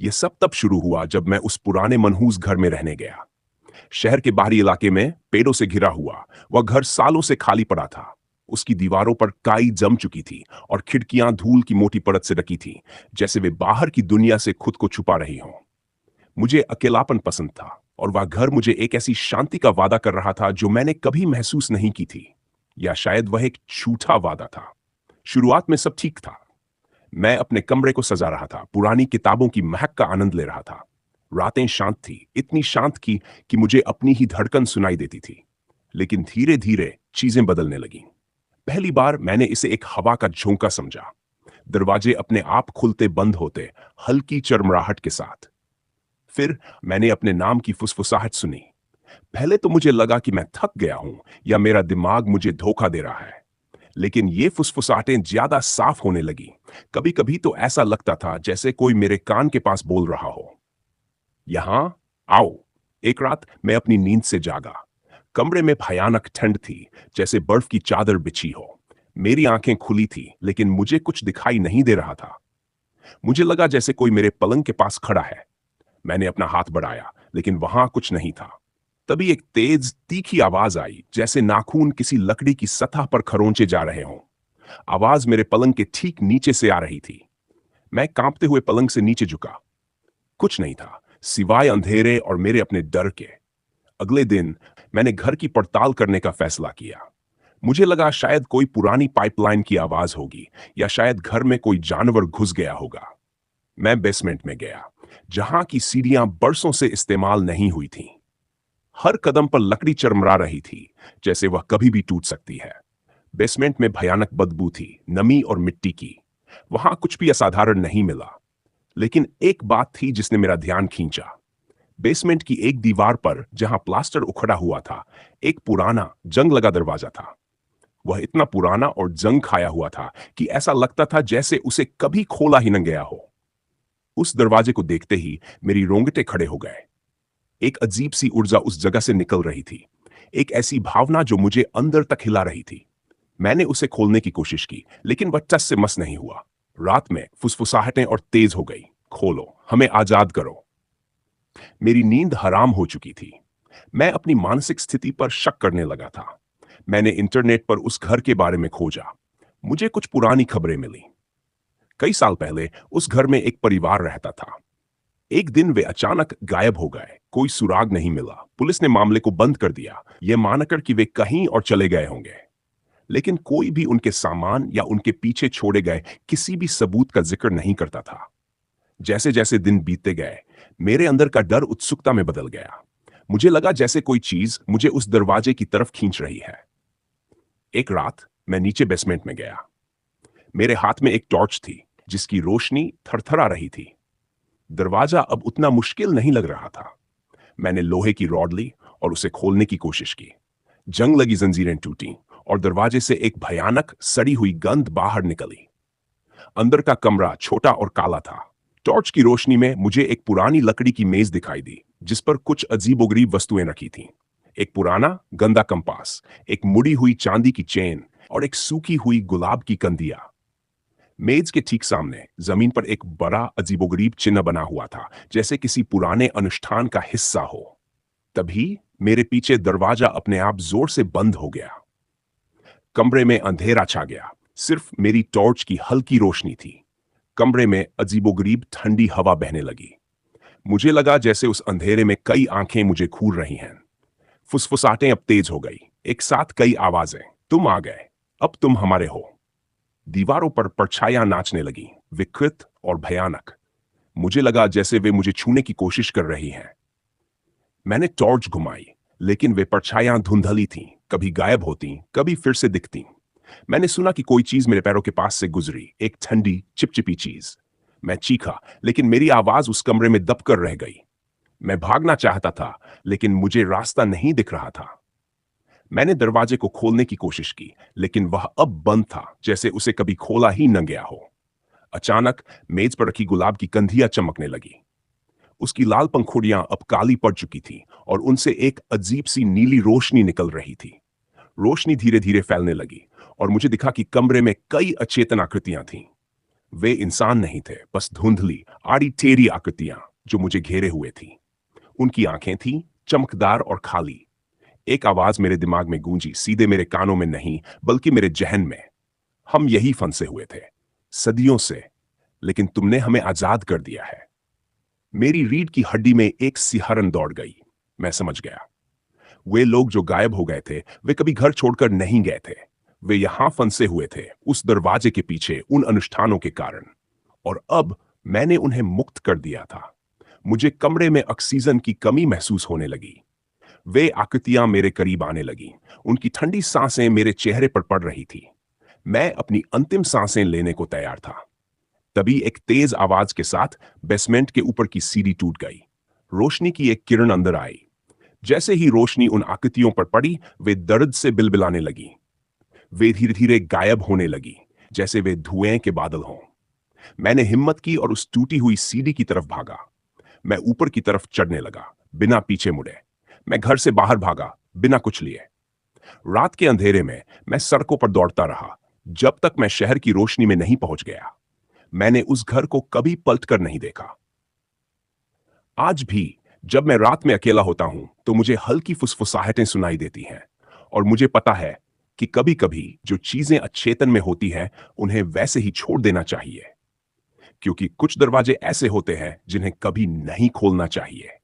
ये सब तब शुरू हुआ जब मैं उस पुराने मनहूस घर में रहने गया। शहर के बाहरी इलाके में पेड़ों से घिरा हुआ वह घर सालों से खाली पड़ा था। उसकी दीवारों पर काई जम चुकी थी और खिड़कियां धूल की मोटी परत से ढकी थीं, जैसे वे बाहर की दुनिया से खुद को छुपा रही हों। मुझे अकेलापन पसंद था और वह घर मुझे एक ऐसी शांति का वादा कर रहा था जो मैंने कभी महसूस नहीं की थी। या शायद वह एक झूठा वादा था। शुरुआत में सब ठीक था। मैं अपने कमरे को सजा रहा था, पुरानी किताबों की महक का आनंद ले रहा था। रातें शांत थी, इतनी शांत कि मुझे अपनी ही धड़कन सुनाई देती थी। लेकिन धीरे धीरे चीजें बदलने लगीं। पहली बार मैंने इसे एक हवा का झोंका समझा। दरवाजे अपने आप खुलते बंद होते, हल्की चरमराहट के साथ। फिर मैंने अपने नाम की फुसफुसाहट सुनी। पहले तो मुझे लगा कि मैं थक गया हूं या मेरा दिमाग मुझे धोखा दे रहा है। लेकिन ये फुसफुसाहटें ज्यादा साफ होने लगी। कभी कभी तो ऐसा लगता था जैसे कोई मेरे कान के पास बोल रहा हो, यहां आओ। एक रात मैं अपनी नींद से जागा। कमरे में भयानक ठंड थी, जैसे बर्फ की चादर बिछी हो। मेरी आंखें खुली थी, लेकिन मुझे कुछ दिखाई नहीं दे रहा था। मुझे लगा जैसे कोई मेरे पलंग के पास खड़ा है। मैंने अपना हाथ बढ़ाया, लेकिन वहां कुछ नहीं था। तभी एक तेज तीखी आवाज आई, जैसे नाखून किसी लकड़ी की सतह पर खरोंचे जा रहे हों। आवाज मेरे पलंग के ठीक नीचे से आ रही थी। मैं कांपते हुए पलंग से नीचे झुका। कुछ नहीं था, सिवाय अंधेरे और मेरे अपने डर के। अगले दिन मैंने घर की पड़ताल करने का फैसला किया। मुझे लगा शायद कोई पुरानी पाइपलाइन की आवाज होगी, या शायद घर में कोई जानवर घुस गया होगा। मैं बेसमेंट में गया, जहां की सीढ़ियां बरसों से इस्तेमाल नहीं हुई थीं। हर कदम पर लकड़ी चरमरा रही थी, जैसे वह कभी भी टूट सकती है। बेसमेंट में भयानक बदबू थी, नमी और मिट्टी की। वहां कुछ भी असाधारण नहीं मिला। लेकिन एक बात थी जिसने मेरा ध्यान खींचा। बेसमेंट की एक दीवार पर, जहां प्लास्टर उखड़ा हुआ था, एक पुराना जंग लगा दरवाजा था। वह इतना पुराना और जंग खाया हुआ था कि ऐसा लगता था जैसे उसे कभी खोला ही न गया हो। उस दरवाजे को देखते ही मेरी रोंगटे खड़े हो गए। एक अजीब सी ऊर्जा उस जगह से निकल रही थी, एक ऐसी भावना जो मुझे अंदर तक हिला रही थी। मैंने उसे खोलने की कोशिश की, लेकिन वह टस से मस नहीं हुआ। रात में फुसफुसाहटें और तेज हो गई, खोलो, हमें आजाद करो। मेरी नींद हराम हो चुकी थी। मैं अपनी मानसिक स्थिति पर शक करने लगा था। मैंने इंटरनेट पर उस घर के बारे में खोजा। मुझे कुछ पुरानी खबरें मिली। कई साल पहले उस घर में एक परिवार रहता था। एक दिन वे अचानक गायब हो गए, कोई सुराग नहीं मिला। पुलिस ने मामले को बंद कर दिया, यह मानकर कि वे कहीं और चले गए होंगे। लेकिन कोई भी उनके सामान या उनके पीछे छोड़े गए किसी भी सबूत का जिक्र नहीं करता था। जैसे जैसे दिन बीतते गए, मेरे अंदर का डर उत्सुकता में बदल गया। मुझे लगा जैसे कोई चीज मुझे उस दरवाजे की तरफ खींच रही है। एक रात मैं नीचे बेसमेंट में गया। मेरे हाथ में एक टॉर्च थी, जिसकी रोशनी थरथरा रही थी। दरवाजा अब उतना मुश्किल नहीं लग रहा था। मैंने लोहे की रॉड ली और उसे खोलने की कोशिश की। जंग लगी जंजीरें टूटी और दरवाजे से एक भयानक सड़ी हुई गंध बाहर निकली। अंदर का कमरा छोटा और काला था। टॉर्च की रोशनी में मुझे एक पुरानी लकड़ी की मेज दिखाई दी, जिस पर कुछ अजीबोगरीब वस्तुएं रखी थीं। एक पुराना गंदा कंपास, एक मुड़ी हुई चांदी की चेन और एक सूखी हुई गुलाब की कंदिया। मेज के ठीक सामने जमीन पर एक बड़ा अजीबोगरीब चिन्ह बना हुआ था, जैसे किसी पुराने अनुष्ठान का हिस्सा हो। तभी मेरे पीछे दरवाजा अपने आप जोर से बंद हो गया। कमरे में अंधेरा छा गया, सिर्फ मेरी टॉर्च की हल्की रोशनी थी। कमरे में अजीबोगरीब ठंडी हवा बहने लगी। मुझे लगा जैसे उस अंधेरे में कई आंखें मुझे घूर रही हैं। फुसफुसाहटें अब तेज हो गई, एक साथ कई आवाजें। तुम आ गए, अब तुम हमारे हो। दीवारों पर परछाइयां नाचने लगीं, विकृत और भयानक। मुझे लगा जैसे वे मुझे छूने की कोशिश कर रही हैं। मैंने टॉर्च घुमाई, लेकिन वे परछाइयां धुंधली थीं, कभी गायब होती, कभी फिर से दिखती। मैंने सुना कि कोई चीज मेरे पैरों के पास से गुजरी, एक ठंडी चिपचिपी चीज। मैं चीखा, लेकिन मेरी आवाज उस कमरे में दबकर रह गई। मैं भागना चाहता था, लेकिन मुझे रास्ता नहीं दिख रहा था। मैंने दरवाजे को खोलने की कोशिश की, लेकिन वह अब बंद था, जैसे उसे कभी खोला ही न गया हो। अचानक मेज पर रखी गुलाब की कंधियां चमकने लगी। उसकी लाल पंखुड़ियां अब काली पड़ चुकी थी और उनसे एक अजीब सी नीली रोशनी निकल रही थी। रोशनी धीरे धीरे फैलने लगी और मुझे दिखा कि कमरे में कई अचेतन आकृतियां थीं। वे इंसान नहीं थे, बस धुंधली आड़ी टेढ़ी आकृतियां जो मुझे घेरे हुए थी। उनकी आंखें थीं चमकदार और खाली। एक आवाज मेरे दिमाग में गूंजी, सीधे मेरे कानों में नहीं बल्कि मेरे जहन में। हम यही फंसे हुए थे सदियों से, लेकिन तुमने हमें आजाद कर दिया है। मेरी रीढ़ की हड्डी में एक सिहरन दौड़ गई। मैं समझ गया, वे लोग जो गायब हो गए थे वे कभी घर छोड़कर नहीं गए थे। वे यहां फंसे हुए थे, उस दरवाजे के पीछे, उन अनुष्ठानों के कारण। और अब मैंने उन्हें मुक्त कर दिया था। मुझे कमरे में ऑक्सीजन की कमी महसूस होने लगी। वे आकृतियां मेरे करीब आने लगीं। उनकी ठंडी सांसें मेरे चेहरे पर पड़ रही थी। मैं अपनी अंतिम सांसें लेने को तैयार था। तभी एक तेज आवाज के साथ बेसमेंट के ऊपर की सीढ़ी टूट गई। रोशनी की एक किरण अंदर आई। जैसे ही रोशनी उन आकृतियों पर पड़ी, वे दर्द से बिलबिलाने लगी। वे धीरे धीरे गायब होने लगी, जैसे वे धुएं के बादल हों। मैंने हिम्मत की और उस टूटी हुई सीढ़ी की तरफ भागा। मैं ऊपर की तरफ चढ़ने लगा, बिना पीछे मुड़े। मैं घर से बाहर भागा, बिना कुछ लिए। रात के अंधेरे में मैं सड़कों पर दौड़ता रहा, जब तक मैं शहर की रोशनी में नहीं पहुंच गया। मैंने उस घर को कभी पलटकर नहीं देखा। आज भी जब मैं रात में अकेला होता हूं, तो मुझे हल्की फुसफुसाहटें सुनाई देती हैं। और मुझे पता है कि कभी कभी जो चीजें अचेतन में होती हैं, उन्हें वैसे ही छोड़ देना चाहिए, क्योंकि कुछ दरवाजे ऐसे होते हैं जिन्हें कभी नहीं खोलना चाहिए।